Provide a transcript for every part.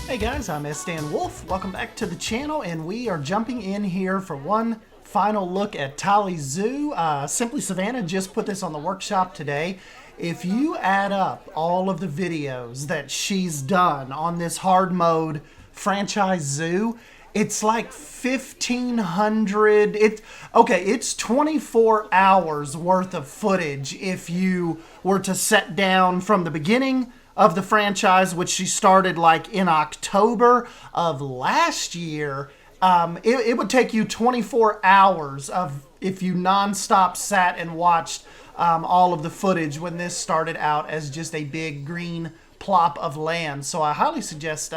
Hey guys, I'm Stan Wolf. Welcome back to the channel, and we are jumping in here for one final look at Tali's Zoo. Simply Savannah just put this on the workshop today. If you add up all of the videos that she's done on this hard mode franchise zoo, it's like 1,500. It's 24 hours worth of footage if you were to set down from the beginning of the franchise, which she started like in October of last year. It would take you 24 hours of if you nonstop sat and watched all of the footage when this started out as just a big green plop of land. So I highly suggest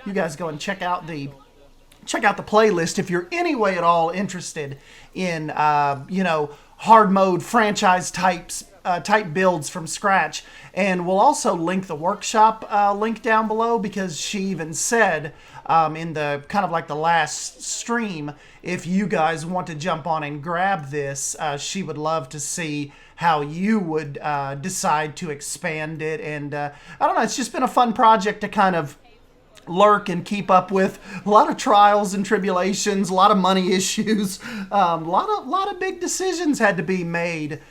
you guys go and check out the playlist if you're anyway at all interested in hard mode franchise type builds from scratch. And we'll also link the workshop link down below, because she even said in the kind of like the last stream, if you guys want to jump on and grab this, she would love to see how you would decide to expand it. And I don't know, it's just been a fun project to kind of lurk and keep up with. A lot of trials and tribulations, a lot of money issues, a lot of big decisions had to be made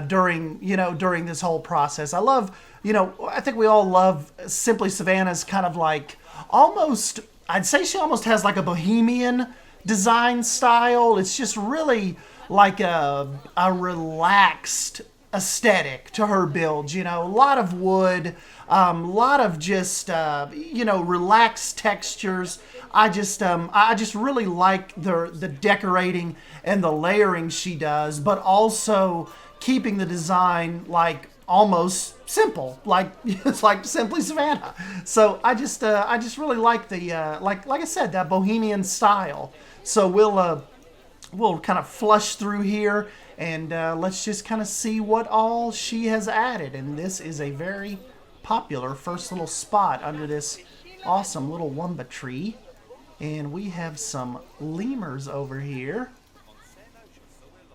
during this whole process. I love, I think we all love Simply Savannah's kind of like almost, I'd say she almost has like a bohemian design style. It's just really like a relaxed aesthetic to her builds. A lot of wood, a lot of just relaxed textures. I just really like the decorating and the layering she does, but also keeping the design like almost simple, like it's like Simply Savannah. So I just really like the like I said, that bohemian style. So we'll kind of flush through here, and let's just kind of see what all she has added. And this is a very popular first little spot under this awesome little wumba tree. And we have some lemurs over here.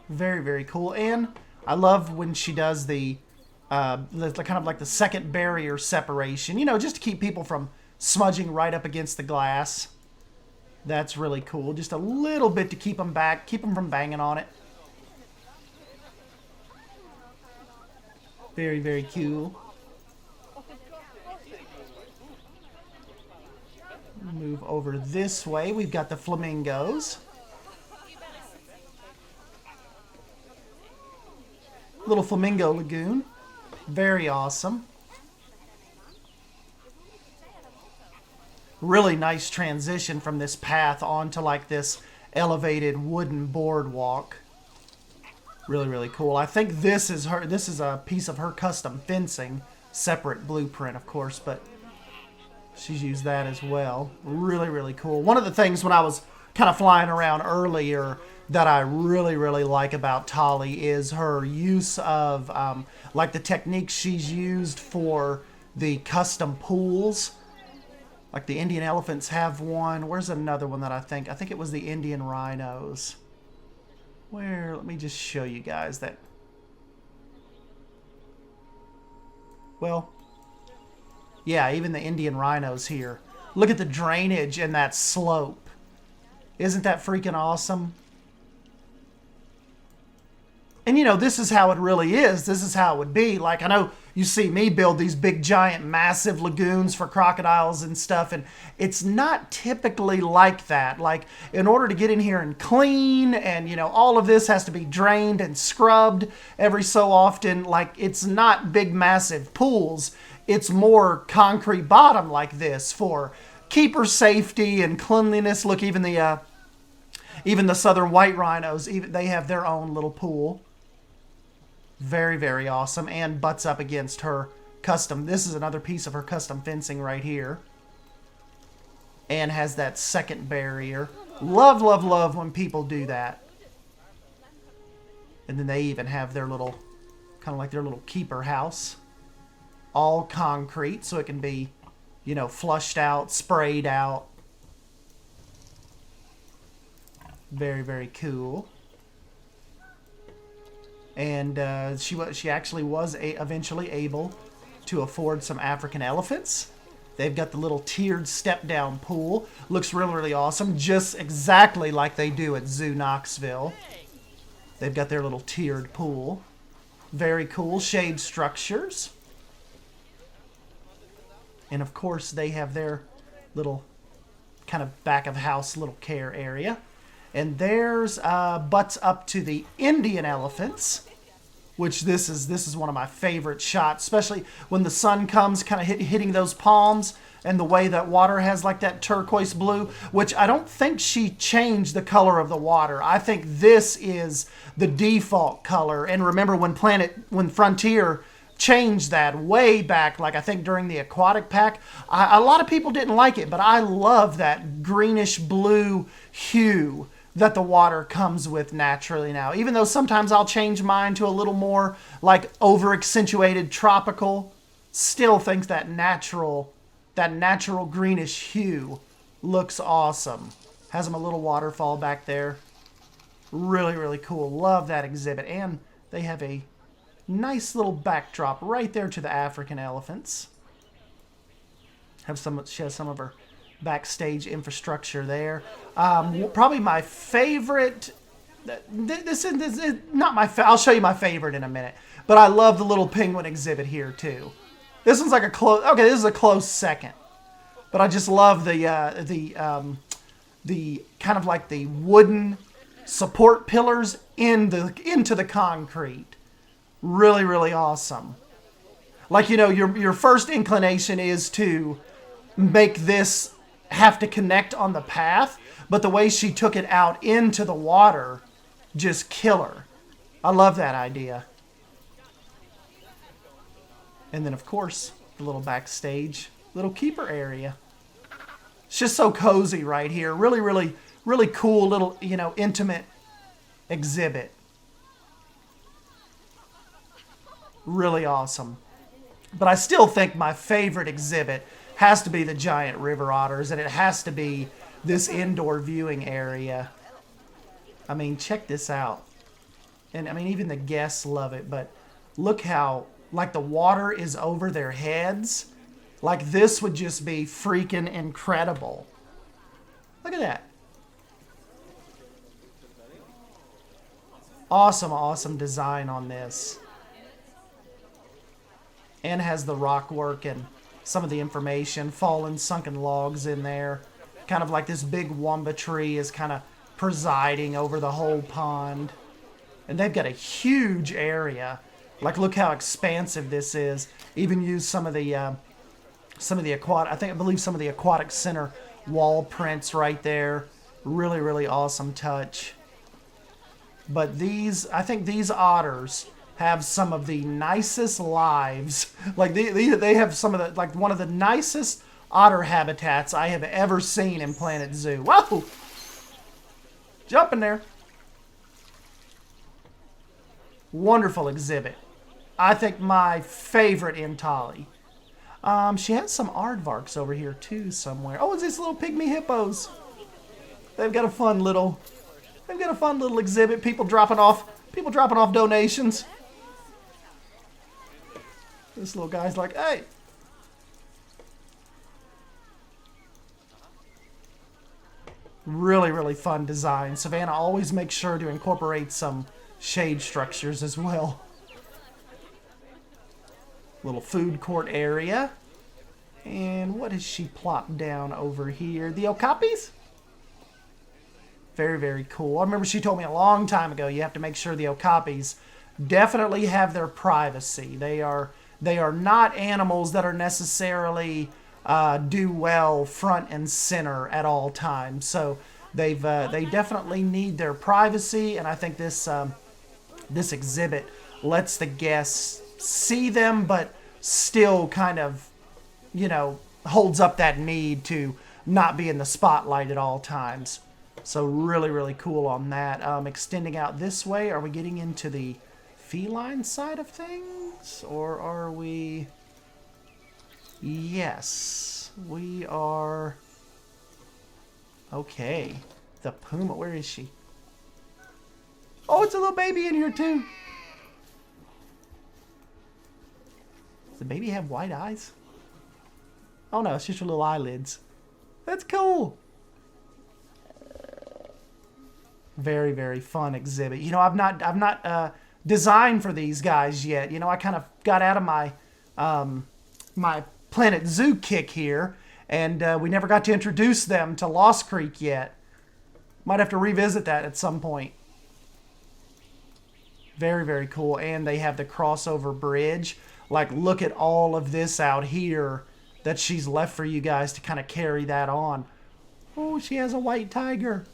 Very, very cool. And I love when she does the kind of like the second barrier separation, just to keep people from smudging right up against the glass. That's really cool. Just a little bit to keep them back, keep them from banging on it. Very, very cool. Move over this way. We've got the flamingos. Little flamingo lagoon. Very awesome. Really nice transition from this path onto like this elevated wooden boardwalk. Really, really cool. I think this is a piece of her custom fencing. Separate blueprint, of course, but she's used that as well. Really, really cool. One of the things when I was kind of flying around earlier that I really, really like about Tali is her use of like the techniques she's used for the custom pools. Like the Indian elephants have one. Where's another one that I think it was the Indian rhinos. Let me just show you guys that. Well, yeah, even the Indian rhinos here. Look at the drainage and that slope. Isn't that freaking awesome? And this is how it really is. This is how it would be. Like, I know you see me build these big, giant, massive lagoons for crocodiles and stuff, and it's not typically like that. Like, in order to get in here and clean, and, all of this has to be drained and scrubbed every so often. Like, it's not big, massive pools. It's more concrete bottom like this for keeper safety and cleanliness. Look, even the southern white rhinos, they have their own little pool. Very, very awesome, and butts up against her custom. This is another piece of her custom fencing right here. And has that second barrier. Love, love, love when people do that. And then they even have their little, kind of like their little keeper house. All concrete, so it can be, flushed out, sprayed out. Very, very cool. And she actually was eventually able to afford some African elephants. They've got the little tiered step-down pool. Looks really, really awesome. Just exactly like they do at Zoo Knoxville. They've got their little tiered pool. Very cool. Shade structures. And of course, they have their little kind of back of house little care area. And there's butts up to the Indian elephants, which this is one of my favorite shots, especially when the sun comes kind of hitting those palms and the way that water has like that turquoise blue, which I don't think she changed the color of the water. I think this is the default color. And remember when Frontier changed that way back, like I think during the aquatic pack, a lot of people didn't like it, but I love that greenish blue hue that the water comes with naturally now. Even though sometimes I'll change mine to a little more like over accentuated tropical, still think that natural greenish hue looks awesome. Has them a little waterfall back there. Really, really cool. Love that exhibit. And they have a nice little backdrop right there to the African elephants. She has some of her backstage infrastructure there. Probably my favorite. This is not my. I'll show you my favorite in a minute. But I love the little penguin exhibit here too. This one's like a close. Okay, this is a close second. But I just love the kind of like the wooden support pillars into the concrete. Really, really awesome. Like, you know, your first inclination is to make this have to connect on the path, but the way she took it out into the water, just killer. I love that idea. And then, of course, the little backstage, little keeper area. It's just so cozy right here. Really, really, really cool little, you know, intimate exhibit. Really awesome. But I still think my favorite exhibit has to be the giant river otters, and it has to be this indoor viewing area. I mean, check this out. And I mean, even the guests love it, but look how, like, the water is over their heads. Like, this would just be freaking incredible. Look at that. Awesome, awesome design on this. And has the rock work and some of the information, fallen, sunken logs in there. Kind of like this big wamba tree is kind of presiding over the whole pond. And they've got a huge area. Like, look how expansive this is. Even use some of the aquatic, I believe some of the aquatic center wall prints right there. Really, really awesome touch. But I think these otters have some of the nicest lives. Like, they have some of the, like, one of the nicest otter habitats I have ever seen in Planet Zoo. Whoa! Jump in there. Wonderful exhibit. I think my favorite in Tali. She has some aardvarks over here too somewhere. Oh, it's these little pygmy hippos. They've got a fun little exhibit. People dropping off donations. This little guy's like, hey. Really, really fun design. Savannah always makes sure to incorporate some shade structures as well. Little food court area. And what has she plopped down over here? The okapis? Very, very cool. I remember she told me a long time ago you have to make sure the okapis definitely have their privacy. They are not animals that are necessarily do well front and center at all times. So they definitely need their privacy, and I think this exhibit lets the guests see them, but still kind of, you know, holds up that need to not be in the spotlight at all times. So really, really cool on that. Extending out this way, are we getting into the feline side of things? Or are we... Yes, we are... Okay. The puma, where is she? Oh, it's a little baby in here too. Does the baby have white eyes? Oh no, it's just her little eyelids. That's cool. Very, very fun exhibit. You know, I've not designed for these guys yet. You know, I kind of got out of my my Planet Zoo kick here, and we never got to introduce them to Lost Creek yet. Might have to revisit that at some point. Very, very cool. And they have the crossover bridge. Like, look at all of this out here that she's left for you guys to kind of carry that on. Oh, she has a white tiger.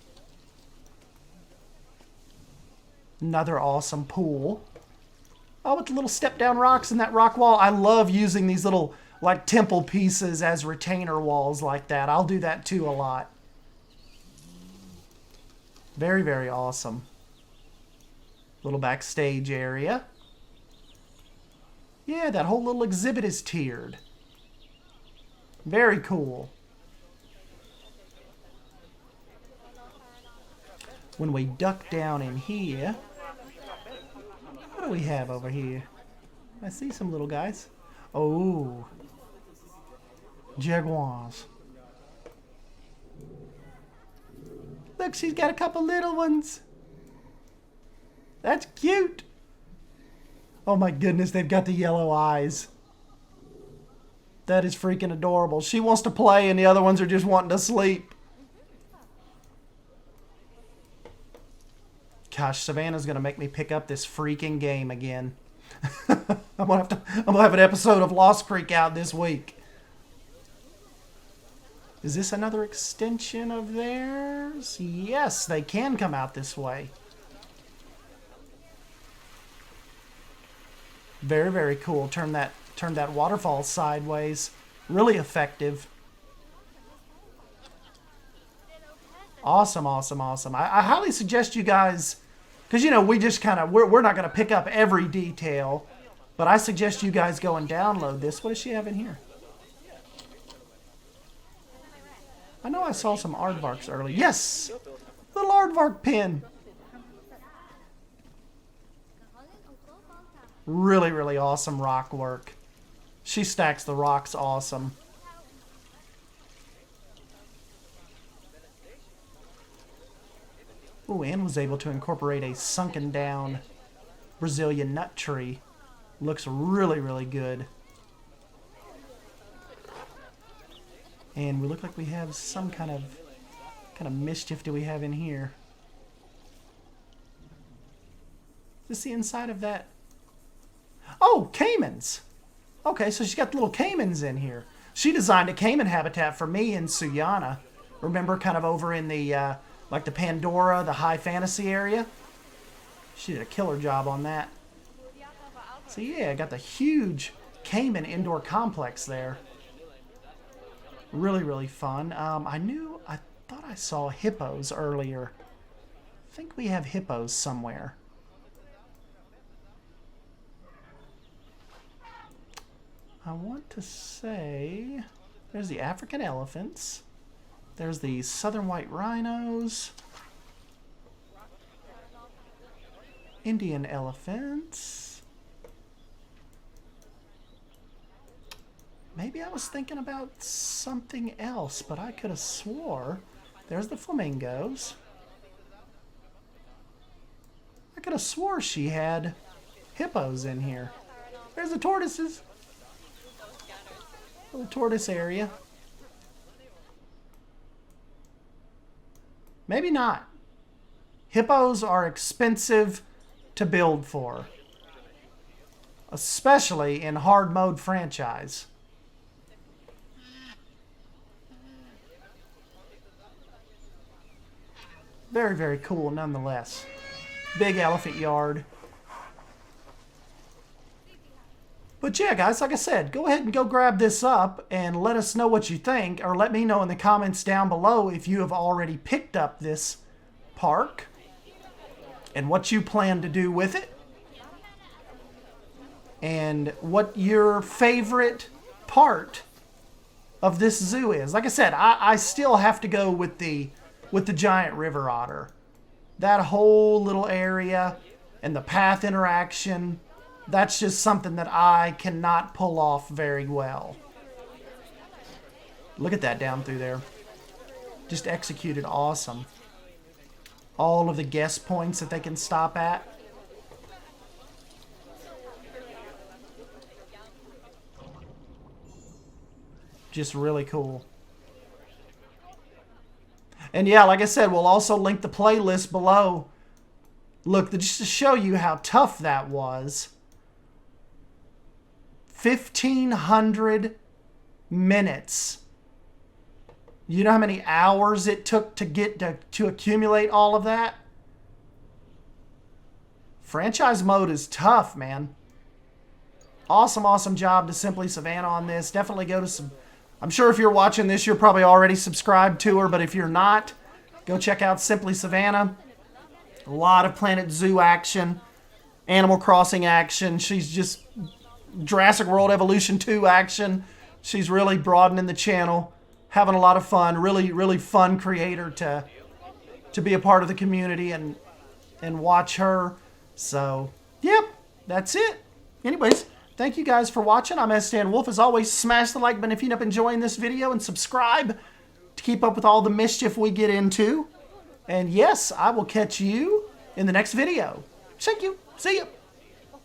Another awesome pool. Oh, with the little step-down rocks in that rock wall. I love using these little, like, temple pieces as retainer walls like that. I'll do that, too, a lot. Very, very awesome. Little backstage area. Yeah, that whole little exhibit is tiered. Very cool. When we duck down in here, what do we have over here? I see some little guys. Oh, jaguars. Look, she's got a couple little ones. That's cute. Oh my goodness, they've got the yellow eyes. That is freaking adorable. She wants to play and the other ones are just wanting to sleep. Gosh, Savannah's gonna make me pick up this freaking game again. I'm gonna have an episode of Lost Creek out this week. Is this another extension of theirs? Yes, they can come out this way. Very, very cool. Turn that waterfall sideways. Really effective. Awesome, awesome, awesome. I highly suggest you guys, because, you know, we just kind of, we're not going to pick up every detail, but I suggest you guys go and download this. What does she have in here? I know I saw some aardvarks earlier. Yes! Little aardvark pin. Really, really awesome rock work. She stacks the rocks awesome. Ooh, and was able to incorporate a sunken down Brazilian nut tree. Looks really, really good. And we look like we have some kind of mischief do we have in here. Is this the inside of that? Oh, caimans. Okay, so she's got little caimans in here. She designed a caiman habitat for me in Suyanna. Remember, kind of over in the, like the Pandora, the high fantasy area? She did a killer job on that. So yeah, I got the huge caiman indoor complex there. Really, really fun. I thought I saw hippos earlier. I think we have hippos somewhere. I want to say there's the African elephants. There's the southern white rhinos. Indian elephants. Maybe I was thinking about something else, but I could have swore. There's the flamingos. I could have swore she had hippos in here. There's the tortoises. Little tortoise area. Maybe not. Hippos are expensive to build for. Especially in hard mode franchise. Very, very cool nonetheless. Big elephant yard. But yeah, guys, like I said, go ahead and go grab this up and let us know what you think, or let me know in the comments down below if you have already picked up this park and what you plan to do with it and what your favorite part of this zoo is. Like I said, I still have to go with the giant river otter. That whole little area and the path interaction, that's just something that I cannot pull off very well. Look at that down through there. Just executed awesome. All of the guess points that they can stop at. Just really cool. And yeah, like I said, we'll also link the playlist below. Look, just to show you how tough that was. 1,500 minutes. You know how many hours it took to get to accumulate all of that? Franchise mode is tough, man. Awesome, awesome job to Simply Savannah on this. Definitely go to some... I'm sure if you're watching this, you're probably already subscribed to her, but if you're not, go check out Simply Savannah. A lot of Planet Zoo action, Animal Crossing action. She's just Jurassic World Evolution 2 action. She's really broadening the channel, having a lot of fun. Really, really fun creator to be a part of the community and watch her. So, yep, that's it. Anyways, thank you guys for watching. I'm S. Wolf. As always, smash the like button if you end up enjoying this video and subscribe to keep up with all the mischief we get into. And yes, I will catch you in the next video. Thank you. See ya.